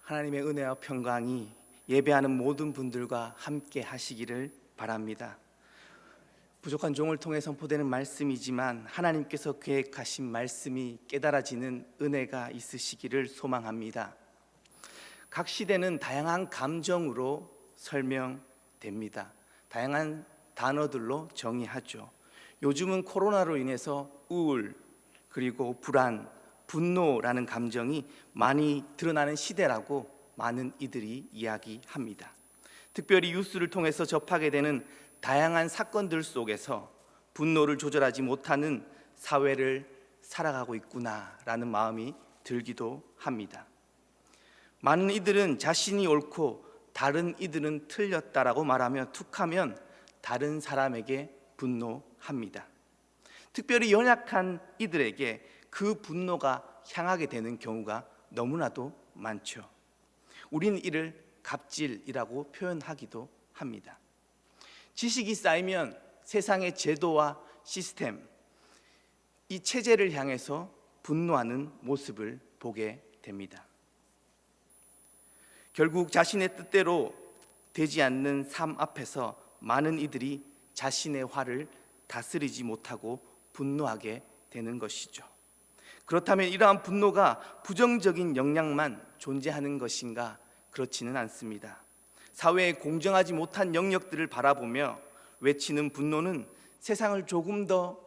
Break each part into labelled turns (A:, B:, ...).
A: 하나님의 은혜와 평강이 예배하는 모든 분들과 함께 하시기를 바랍니다. 부족한 종을 통해 선포되는 말씀이지만 하나님께서 계획하신 말씀이 깨달아지는 은혜가 있으시기를 소망합니다. 각 시대는 다양한 감정으로 설명됩니다. 다양한 단어들로 정의하죠. 요즘은 코로나로 인해서 우울, 그리고 불안, 분노라는 감정이 많이 드러나는 시대라고 많은 이들이 이야기합니다. 특별히 뉴스를 통해서 접하게 되는 다양한 사건들 속에서 분노를 조절하지 못하는 사회를 살아가고 있구나라는 마음이 들기도 합니다. 많은 이들은 자신이 옳고 다른 이들은 틀렸다라고 말하며 툭하면 다른 사람에게 분노합니다. 특별히 연약한 이들에게 그 분노가 향하게 되는 경우가 너무나도 많죠. 우린 이를 갑질이라고 표현하기도 합니다. 지식이 쌓이면 세상의 제도와 시스템, 이 체제를 향해서 분노하는 모습을 보게 됩니다. 결국 자신의 뜻대로 되지 않는 삶 앞에서 많은 이들이 자신의 화를 다스리지 못하고 분노하게 되는 것이죠. 그렇다면 이러한 분노가 부정적인 영향만 존재하는 것인가? 그렇지는 않습니다. 사회에 공정하지 못한 영역들을 바라보며 외치는 분노는 세상을 조금 더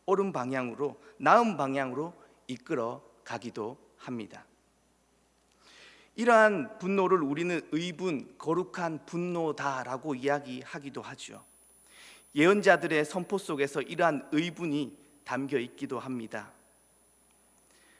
A: 옳은 방향으로, 나은 방향으로 이끌어 가기도 합니다. 이러한 분노를 우리는 의분, 거룩한 분노다라고 이야기하기도 하죠. 예언자들의 선포 속에서 이러한 의분이 담겨 있기도 합니다.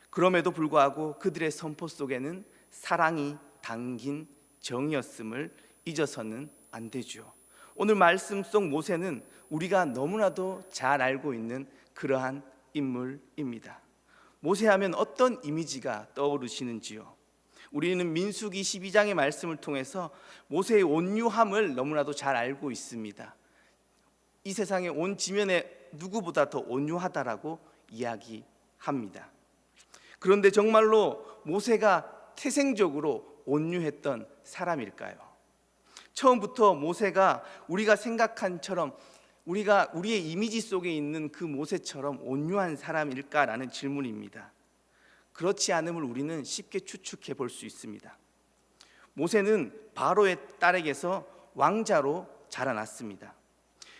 A: 그럼에도 불구하고 그들의 선포 속에는 사랑이 담긴 정이었음을 잊어서는 안 되죠. 오늘 말씀 속 모세는 우리가 너무나도 잘 알고 있는 그러한 인물입니다. 모세하면 어떤 이미지가 떠오르시는지요? 우리는 민수기 12장의 말씀을 통해서 모세의 온유함을 너무나도 잘 알고 있습니다. 이 세상의 온 지면에 누구보다 더 온유하다라고 이야기합니다. 그런데 정말로 모세가 태생적으로 온유했던 사람일까요? 처음부터 모세가 우리가 생각한처럼 우리의 이미지 속에 있는 그 모세처럼 온유한 사람일까라는 질문입니다. 그렇지 않음을 우리는 쉽게 추측해 볼 수 있습니다. 모세는 바로의 딸에게서 왕자로 자라났습니다.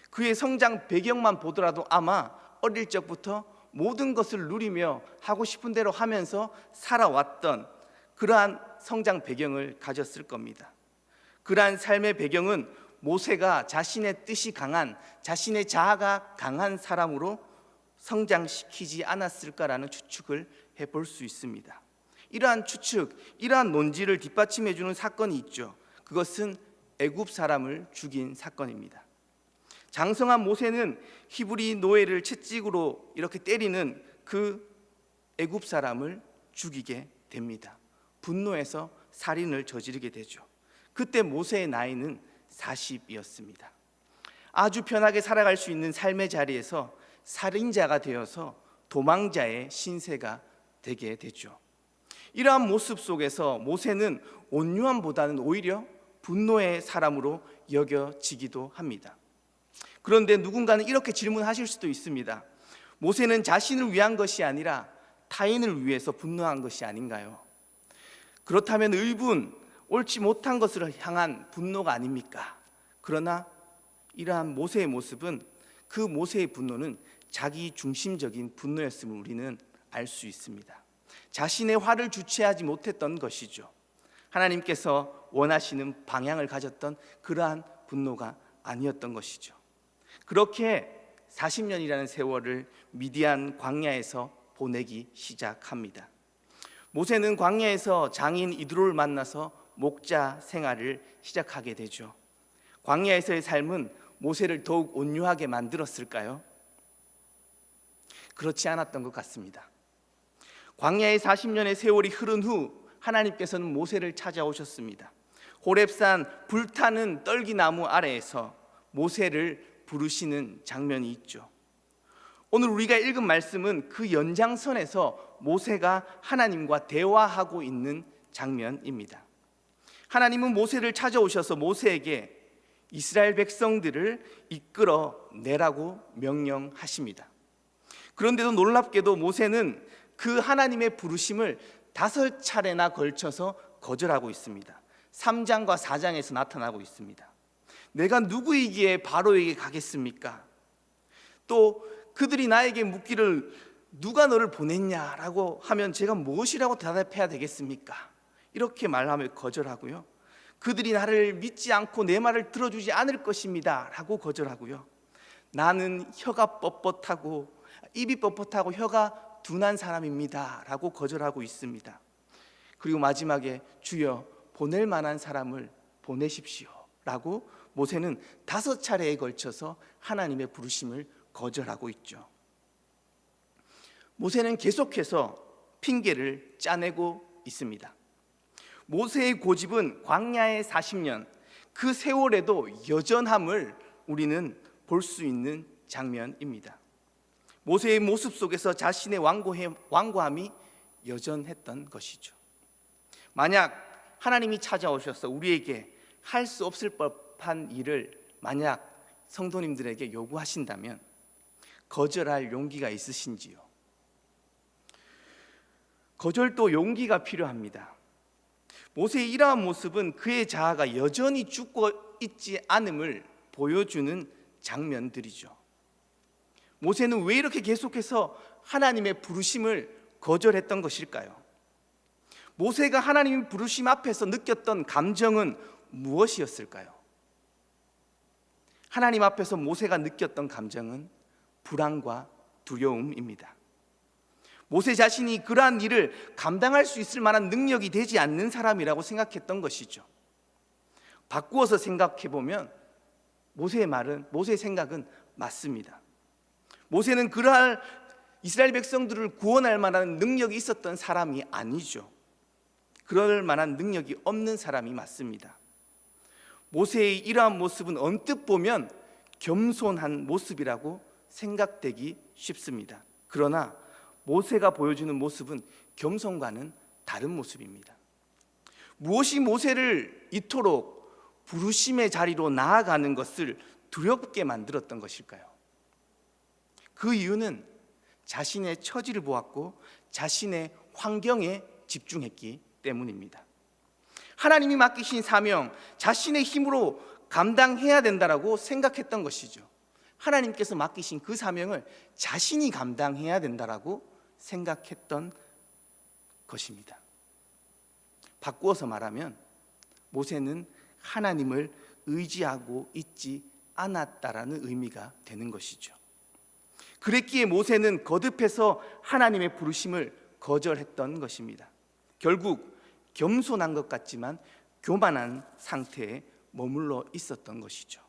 A: 그의 성장 배경만 보더라도 아마 어릴 적부터 모든 것을 누리며 하고 싶은 대로 하면서 살아왔던 그러한 성장 배경을 가졌을 겁니다. 그러한 삶의 배경은 모세가 자신의 뜻이 강한, 자신의 자아가 강한 사람으로 성장시키지 않았을까라는 추측을 해볼 수 있습니다. 이러한 추측, 이러한 논지를 뒷받침해 주는 사건이 있죠. 그것은 애굽 사람을 죽인 사건입니다. 장성한 모세는 히브리 노예를 채찍으로 이렇게 때리는 그 애굽 사람을 죽이게 됩니다. 분노해서 살인을 저지르게 되죠. 그때 모세의 나이는 40이었습니다. 아주 편하게 살아갈 수 있는 삶의 자리에서 살인자가 되어서 도망자의 신세가 되게 되죠. 이러한 모습 속에서 모세는 온유함보다는 오히려 분노의 사람으로 여겨지기도 합니다. 그런데 누군가는 이렇게 질문하실 수도 있습니다. 모세는 자신을 위한 것이 아니라 타인을 위해서 분노한 것이 아닌가요? 그렇다면 의분, 옳지 못한 것을 향한 분노가 아닙니까? 그러나 이러한 모세의 모습은, 그 모세의 분노는 자기 중심적인 분노였음을 우리는 알 수 있습니다. 자신의 화를 주체하지 못했던 것이죠. 하나님께서 원하시는 방향을 가졌던 그러한 분노가 아니었던 것이죠. 그렇게 40년이라는 세월을 미디안 광야에서 보내기 시작합니다. 모세는 광야에서 장인 이드로를 만나서 목자 생활을 시작하게 되죠. 광야에서의 삶은 모세를 더욱 온유하게 만들었을까요? 그렇지 않았던 것 같습니다. 광야의 40년의 세월이 흐른 후 하나님께서는 모세를 찾아오셨습니다. 호렙산 불타는 떨기나무 아래에서 모세를 부르시는 장면이 있죠. 오늘 우리가 읽은 말씀은 그 연장선에서 모세가 하나님과 대화하고 있는 장면입니다. 하나님은 모세를 찾아오셔서 모세에게 이스라엘 백성들을 이끌어 내라고 명령하십니다. 그런데도 놀랍게도 모세는 그 하나님의 부르심을 5차례나 걸쳐서 거절하고 있습니다. 3장과 4장에서 나타나고 있습니다. 내가 누구이기에 바로에게 가겠습니까? 또 그들이 나에게 묻기를 누가 너를 보냈냐라고 하면 제가 무엇이라고 대답해야 되겠습니까? 이렇게 말하며 거절하고요. 그들이 나를 믿지 않고 내 말을 들어주지 않을 것입니다 라고 거절하고요. 나는 혀가 뻣뻣하고 입이 뻣뻣하고 혀가 둔한 사람입니다 라고 거절하고 있습니다. 그리고 마지막에 주여 보낼 만한 사람을 보내십시오 라고 모세는 5차례에 걸쳐서 하나님의 부르심을 거절하고 있죠. 모세는 계속해서 핑계를 짜내고 있습니다. 모세의 고집은 광야의 40년 그 세월에도 여전함을 우리는 볼 수 있는 장면입니다. 모세의 모습 속에서 자신의 완고함이 여전했던 것이죠. 만약 하나님이 찾아오셔서 우리에게 할 수 없을 법한 일을 만약 성도님들에게 요구하신다면 거절할 용기가 있으신지요? 거절도 용기가 필요합니다. 모세의 이러한 모습은 그의 자아가 여전히 죽고 있지 않음을 보여주는 장면들이죠. 모세는 왜 이렇게 계속해서 하나님의 부르심을 거절했던 것일까요? 모세가 하나님의 부르심 앞에서 느꼈던 감정은 무엇이었을까요? 하나님 앞에서 모세가 느꼈던 감정은 불안과 두려움입니다. 모세 자신이 그러한 일을 감당할 수 있을 만한 능력이 되지 않는 사람이라고 생각했던 것이죠. 바꾸어서 생각해보면 모세의 생각은 맞습니다. 모세는 그러한 이스라엘 백성들을 구원할 만한 능력이 있었던 사람이 아니죠. 그럴 만한 능력이 없는 사람이 맞습니다. 모세의 이러한 모습은 언뜻 보면 겸손한 모습이라고 생각되기 쉽습니다. 그러나 모세가 보여주는 모습은 겸손과는 다른 모습입니다. 무엇이 모세를 이토록 부르심의 자리로 나아가는 것을 두렵게 만들었던 것일까요? 그 이유는 자신의 처지를 보았고 자신의 환경에 집중했기 때문입니다. 하나님이 맡기신 사명, 자신의 힘으로 감당해야 된다라고 생각했던 것이죠. 하나님께서 맡기신 그 사명을 자신이 감당해야 된다라고 생각했던 것입니다. 바꾸어서 말하면 모세는 하나님을 의지하고 있지 않았다라는 의미가 되는 것이죠. 그랬기에 모세는 거듭해서 하나님의 부르심을 거절했던 것입니다. 결국 겸손한 것 같지만 교만한 상태에 머물러 있었던 것이죠.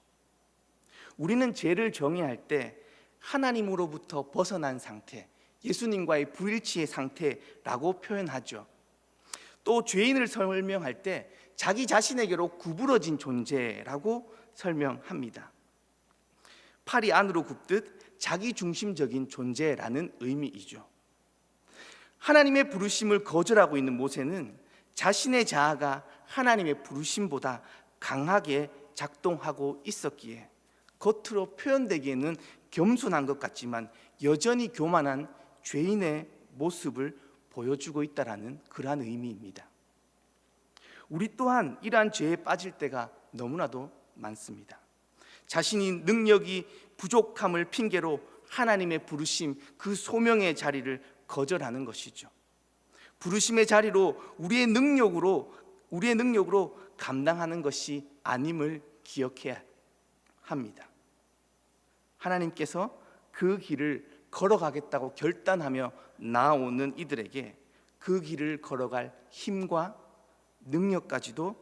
A: 우리는 죄를 정의할 때 하나님으로부터 벗어난 상태, 예수님과의 불일치의 상태라고 표현하죠. 또 죄인을 설명할 때 자기 자신에게로 구부러진 존재라고 설명합니다. 팔이 안으로 굽듯 자기중심적인 존재라는 의미이죠. 하나님의 부르심을 거절하고 있는 모세는 자신의 자아가 하나님의 부르심보다 강하게 작동하고 있었기에 겉으로 표현되기에는 겸손한 것 같지만 여전히 교만한 죄인의 모습을 보여주고 있다는 그러한 의미입니다. 우리 또한 이러한 죄에 빠질 때가 너무나도 많습니다. 자신이 능력이 부족함을 핑계로 하나님의 부르심, 그 소명의 자리를 거절하는 것이죠. 부르심의 자리로 우리의 능력으로 감당하는 것이 아님을 기억해야 합니다. 하나님께서 그 길을 걸어가겠다고 결단하며 나아오는 이들에게 그 길을 걸어갈 힘과 능력까지도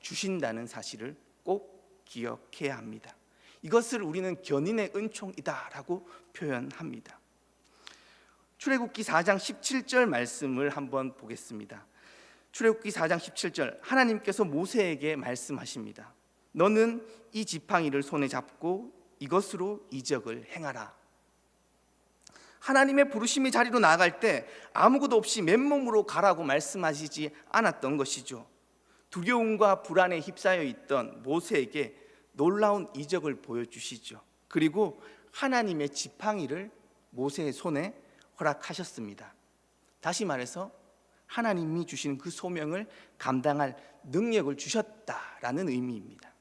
A: 주신다는 사실을 꼭 기억해야 합니다. 이것을 우리는 견인의 은총이다라고 표현합니다. 출애굽기 4장 17절 말씀을 한번 보겠습니다. 출애굽기 4장 17절, 하나님께서 모세에게 말씀하십니다. 너는 이 지팡이를 손에 잡고 이것으로 이적을 행하라. 하나님의 부르심의 자리로 나아갈 때 아무것도 없이 맨몸으로 가라고 말씀하시지 않았던 것이죠. 두려움과 불안에 휩싸여 있던 모세에게 놀라운 이적을 보여주시죠. 그리고 하나님의 지팡이를 모세의 손에 허락하셨습니다. 다시 말해서 하나님이 주시는 그 소명을 감당할 능력을 주셨다라는 의미입니다.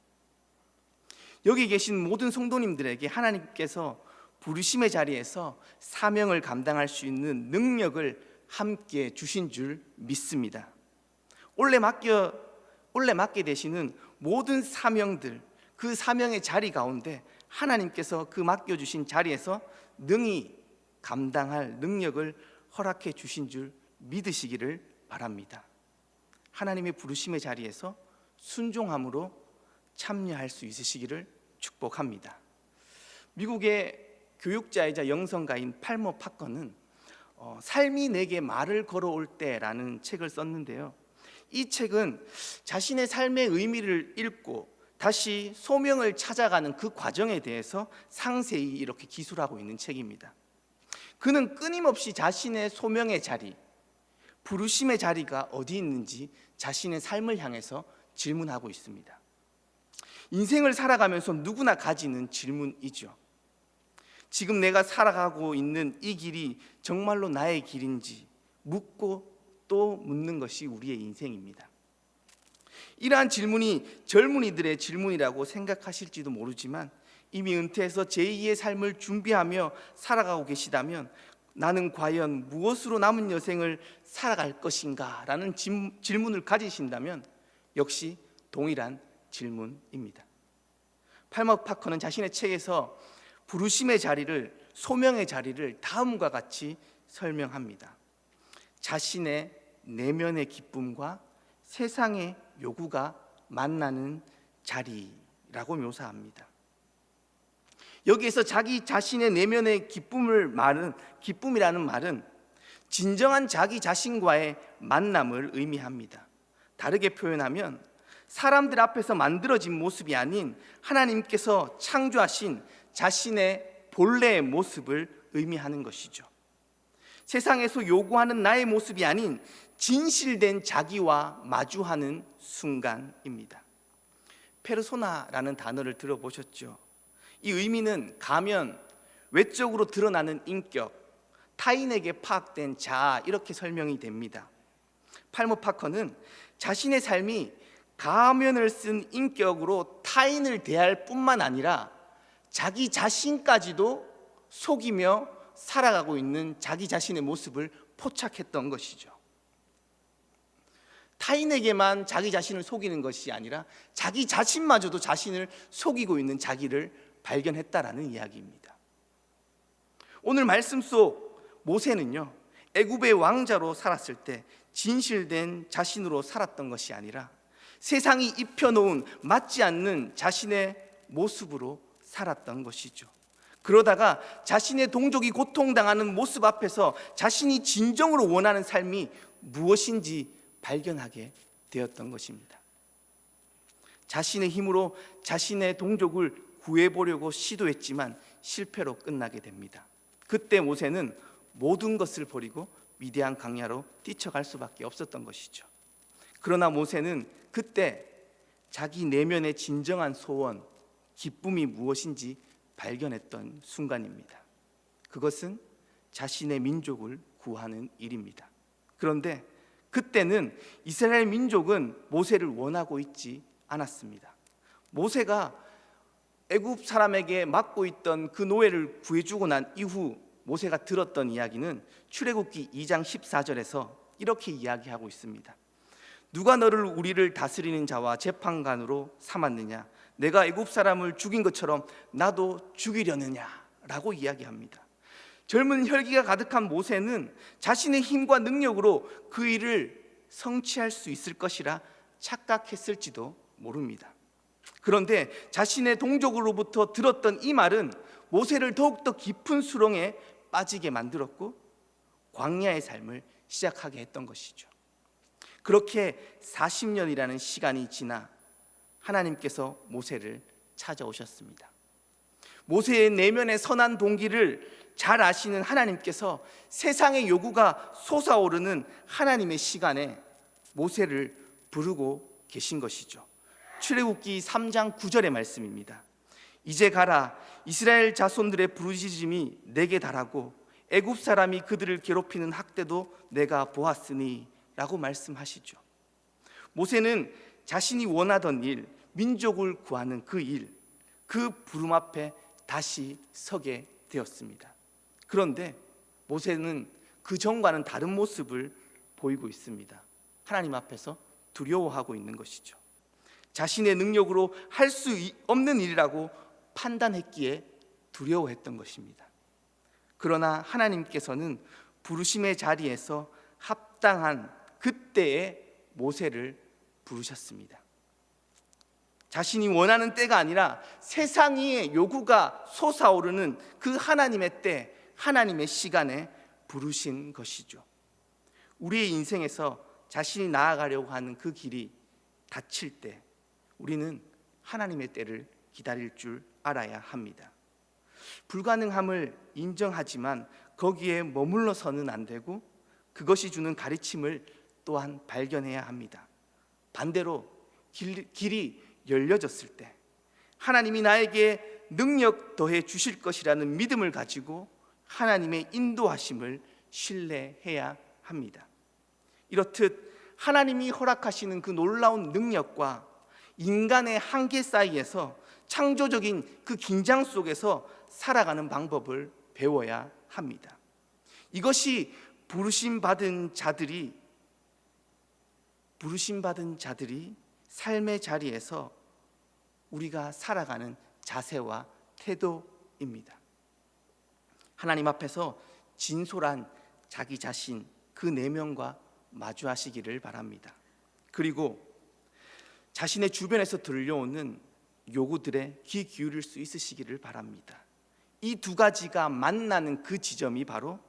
A: 여기 계신 모든 성도님들에게 하나님께서 부르심의 자리에서 사명을 감당할 수 있는 능력을 함께 주신 줄 믿습니다. 원래 맡게 되시는 모든 사명들, 그 사명의 자리 가운데 하나님께서 그 맡겨주신 자리에서 능히 감당할 능력을 허락해 주신 줄 믿으시기를 바랍니다. 하나님의 부르심의 자리에서 순종함으로 참여할 수 있으시기를 축복합니다. 미국의 교육자이자 영성가인 팔머 파커는 삶이 내게 말을 걸어올 때라는 책을 썼는데요, 이 책은 자신의 삶의 의미를 읽고 다시 소명을 찾아가는 그 과정에 대해서 상세히 이렇게 기술하고 있는 책입니다. 그는 끊임없이 자신의 소명의 자리, 부르심의 자리가 어디 있는지 자신의 삶을 향해서 질문하고 있습니다. 인생을 살아가면서 누구나 가지는 질문이죠. 지금 내가 살아가고 있는 이 길이 정말로 나의 길인지 묻고 또 묻는 것이 우리의 인생입니다. 이러한 질문이 젊은이들의 질문이라고 생각하실지도 모르지만 이미 은퇴해서 제2의 삶을 준비하며 살아가고 계시다면 나는 과연 무엇으로 남은 여생을 살아갈 것인가? 라는 질문을 가지신다면 역시 동일한 질문입니다. 팔머 파커는 자신의 책에서 부르심의 자리를, 소명의 자리를 다음과 같이 설명합니다. 자신의 내면의 기쁨과 세상의 요구가 만나는 자리라고 묘사합니다. 여기에서 자기 자신의 내면의 기쁨이라는 말은 진정한 자기 자신과의 만남을 의미합니다. 다르게 표현하면 사람들 앞에서 만들어진 모습이 아닌 하나님께서 창조하신 자신의 본래의 모습을 의미하는 것이죠. 세상에서 요구하는 나의 모습이 아닌 진실된 자기와 마주하는 순간입니다. 페르소나라는 단어를 들어보셨죠? 이 의미는 가면, 외적으로 드러나는 인격, 타인에게 파악된 자아, 이렇게 설명이 됩니다. 팔머 파커는 자신의 삶이 가면을 쓴 인격으로 타인을 대할 뿐만 아니라 자기 자신까지도 속이며 살아가고 있는 자기 자신의 모습을 포착했던 것이죠. 타인에게만 자기 자신을 속이는 것이 아니라 자기 자신마저도 자신을 속이고 있는 자기를 발견했다라는 이야기입니다. 오늘 말씀 속 모세는요, 애굽의 왕자로 살았을 때 진실된 자신으로 살았던 것이 아니라 세상이 입혀놓은 맞지 않는 자신의 모습으로 살았던 것이죠. 그러다가 자신의 동족이 고통당하는 모습 앞에서 자신이 진정으로 원하는 삶이 무엇인지 발견하게 되었던 것입니다. 자신의 힘으로 자신의 동족을 구해보려고 시도했지만 실패로 끝나게 됩니다. 그때 모세는 모든 것을 버리고 위대한 광야로 뛰쳐갈 수밖에 없었던 것이죠. 그러나 모세는 그때 자기 내면의 진정한 소원, 기쁨이 무엇인지 발견했던 순간입니다. 그것은 자신의 민족을 구하는 일입니다. 그런데 그때는 이스라엘 민족은 모세를 원하고 있지 않았습니다. 모세가 애굽 사람에게 맡고 있던 그 노예를 구해주고 난 이후 모세가 들었던 이야기는 출애굽기 2장 14절에서 이렇게 이야기하고 있습니다. 누가 너를 우리를 다스리는 자와 재판관으로 삼았느냐? 내가 애굽 사람을 죽인 것처럼 나도 죽이려느냐? 라고 이야기합니다. 젊은 혈기가 가득한 모세는 자신의 힘과 능력으로 그 일을 성취할 수 있을 것이라 착각했을지도 모릅니다. 그런데 자신의 동족으로부터 들었던 이 말은 모세를 더욱더 깊은 수렁에 빠지게 만들었고 광야의 삶을 시작하게 했던 것이죠. 그렇게 40년이라는 시간이 지나 하나님께서 모세를 찾아오셨습니다. 모세의 내면의 선한 동기를 잘 아시는 하나님께서 세상의 요구가 솟아오르는 하나님의 시간에 모세를 부르고 계신 것이죠. 출애굽기 3장 9절의 말씀입니다. 이제 가라, 이스라엘 자손들의 부르짖음이 내게 달하고 애굽 사람이 그들을 괴롭히는 학대도 내가 보았으니 라고 말씀하시죠. 모세는 자신이 원하던 일, 민족을 구하는 그 일, 그 부름 앞에 다시 서게 되었습니다. 그런데 모세는 그 전과는 다른 모습을 보이고 있습니다. 하나님 앞에서 두려워하고 있는 것이죠. 자신의 능력으로 할 수 없는 일이라고 판단했기에 두려워했던 것입니다. 그러나 하나님께서는 부르심의 자리에서 합당한 그때의 모세를 부르셨습니다. 자신이 원하는 때가 아니라 세상의 요구가 솟아오르는 그 하나님의 때, 하나님의 시간에 부르신 것이죠. 우리의 인생에서 자신이 나아가려고 하는 그 길이 닫힐 때 우리는 하나님의 때를 기다릴 줄 알아야 합니다. 불가능함을 인정하지만 거기에 머물러서는 안 되고 그것이 주는 가르침을 또한 발견해야 합니다. 반대로 길이 열려졌을 때 하나님이 나에게 능력 더해 주실 것이라는 믿음을 가지고 하나님의 인도하심을 신뢰해야 합니다. 이렇듯 하나님이 허락하시는 그 놀라운 능력과 인간의 한계 사이에서 창조적인 그 긴장 속에서 살아가는 방법을 배워야 합니다. 이것이 부르심받은 자들이 삶의 자리에서 우리가 살아가는 자세와 태도입니다. 하나님 앞에서 진솔한 자기 자신 그 내면과 마주하시기를 바랍니다. 그리고 자신의 주변에서 들려오는 요구들에 귀 기울일 수 있으시기를 바랍니다. 이 두 가지가 만나는 그 지점이 바로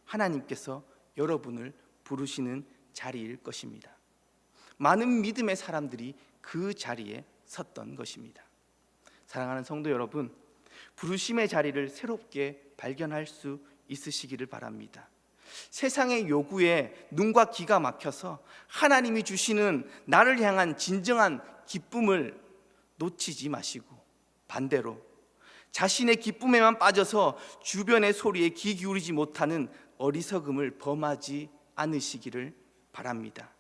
A: 하나님께서 여러분을 부르시는 자리일 것입니다. 많은 믿음의 사람들이 그 자리에 섰던 것입니다. 사랑하는 성도 여러분, 부르심의 자리를 새롭게 발견할 수 있으시기를 바랍니다. 세상의 요구에 눈과 귀가 막혀서 하나님이 주시는 나를 향한 진정한 기쁨을 놓치지 마시고 반대로 자신의 기쁨에만 빠져서 주변의 소리에 귀 기울이지 못하는 어리석음을 범하지 않으시기를 바랍니다.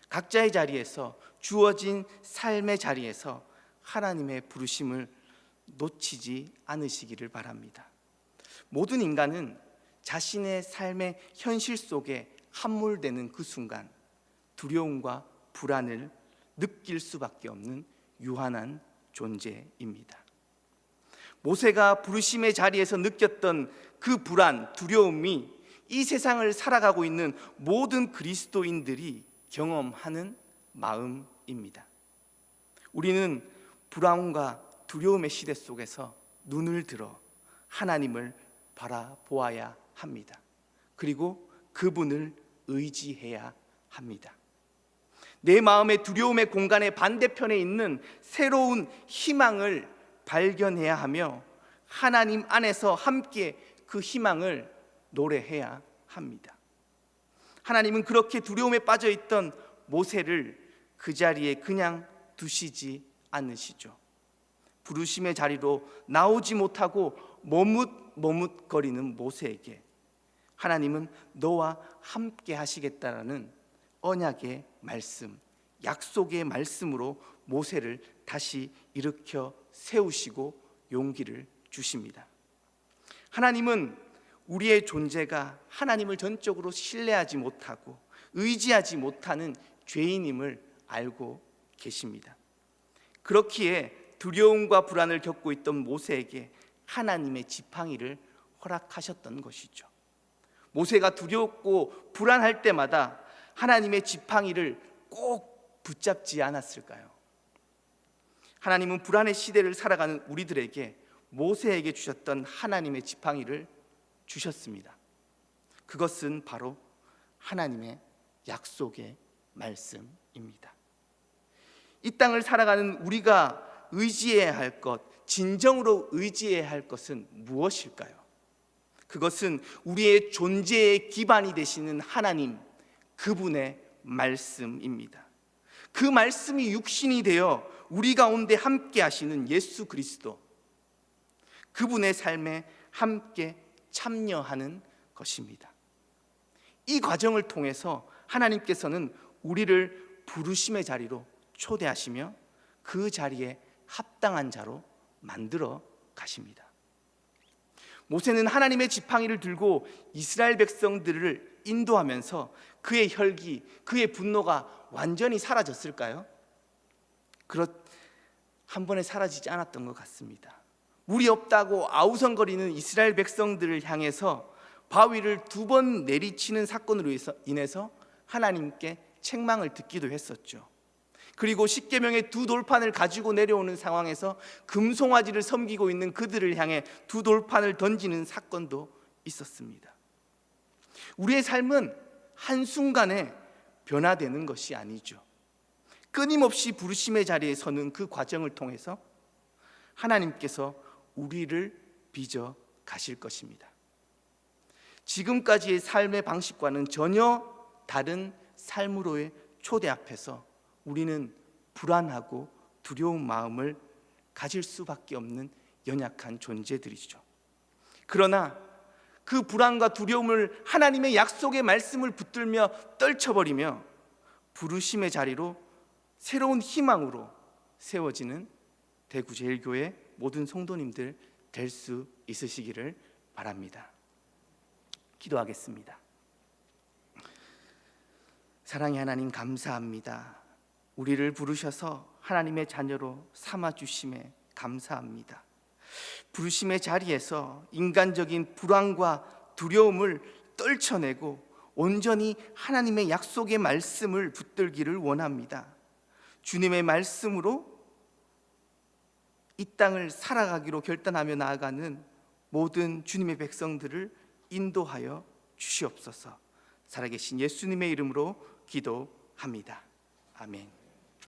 A: 각자의 자리에서 주어진 삶의 자리에서 하나님의 부르심을 놓치지 않으시기를 바랍니다. 모든 인간은 자신의 삶의 현실 속에 함몰되는 그 순간 두려움과 불안을 느낄 수밖에 없는 유한한 존재입니다. 모세가 부르심의 자리에서 느꼈던 그 불안, 두려움이 이 세상을 살아가고 있는 모든 그리스도인들이 경험하는 마음입니다. 우리는 불안과 두려움의 시대 속에서 눈을 들어 하나님을 바라보아야 합니다. 그리고 그분을 의지해야 합니다. 내 마음의 두려움의 공간의 반대편에 있는 새로운 희망을 발견해야 하며 하나님 안에서 함께 그 희망을 노래해야 합니다. 하나님은 그렇게 두려움에 빠져있던 모세를 그 자리에 그냥 두시지 않으시죠. 부르심의 자리로 나오지 못하고 머뭇거리는 모세에게 하나님은 너와 함께 하시겠다라는 언약의 말씀, 약속의 말씀으로 모세를 다시 일으켜 세우시고 용기를 주십니다. 하나님은 우리의 존재가 하나님을 전적으로 신뢰하지 못하고 의지하지 못하는 죄인임을 알고 계십니다. 그렇기에 두려움과 불안을 겪고 있던 모세에게 하나님의 지팡이를 허락하셨던 것이죠. 모세가 두렵고 불안할 때마다 하나님의 지팡이를 꼭 붙잡지 않았을까요? 하나님은 불안의 시대를 살아가는 우리들에게 모세에게 주셨던 하나님의 지팡이를 주셨습니다. 그것은 바로 하나님의 약속의 말씀입니다. 이 땅을 살아가는 우리가 의지해야 할 것, 진정으로 의지해야 할 것은 무엇일까요? 그것은 우리의 존재의 기반이 되시는 하나님, 그분의 말씀입니다. 그 말씀이 육신이 되어 우리 가운데 함께 하시는 예수 그리스도, 그분의 삶에 함께 참여하는 것입니다. 이 과정을 통해서 하나님께서는 우리를 부르심의 자리로 초대하시며 그 자리에 합당한 자로 만들어 가십니다. 모세는 하나님의 지팡이를 들고 이스라엘 백성들을 인도하면서 그의 혈기, 그의 분노가 완전히 사라졌을까요? 한 번에 사라지지 않았던 것 같습니다. 물이 없다고 아우성거리는 이스라엘 백성들을 향해서 바위를 2번 내리치는 사건으로 인해서 하나님께 책망을 듣기도 했었죠. 그리고 십계명의 2돌판을 가지고 내려오는 상황에서 금송아지를 섬기고 있는 그들을 향해 2돌판을 던지는 사건도 있었습니다. 우리의 삶은 한순간에 변화되는 것이 아니죠. 끊임없이 부르심의 자리에 서는 그 과정을 통해서 하나님께서 우리를 빚어 가실 것입니다. 지금까지의 삶의 방식과는 전혀 다른 삶으로의 초대 앞에서 우리는 불안하고 두려운 마음을 가질 수밖에 없는 연약한 존재들이죠. 그러나 그 불안과 두려움을 하나님의 약속의 말씀을 붙들며 떨쳐버리며 부르심의 자리로 새로운 희망으로 세워지는 대구제일교회 모든 성도님들 될 수 있으시기를 바랍니다. 기도하겠습니다. 사랑의 하나님, 감사합니다. 우리를 부르셔서 하나님의 자녀로 삼아주심에 감사합니다. 부르심의 자리에서 인간적인 불안과 두려움을 떨쳐내고 온전히 하나님의 약속의 말씀을 붙들기를 원합니다. 주님의 말씀으로 이 땅을 살아가기로 결단하며 나아가는 모든 주님의 백성들을 인도하여 주시옵소서. 살아계신 예수님의 이름으로 기도합니다. 아멘.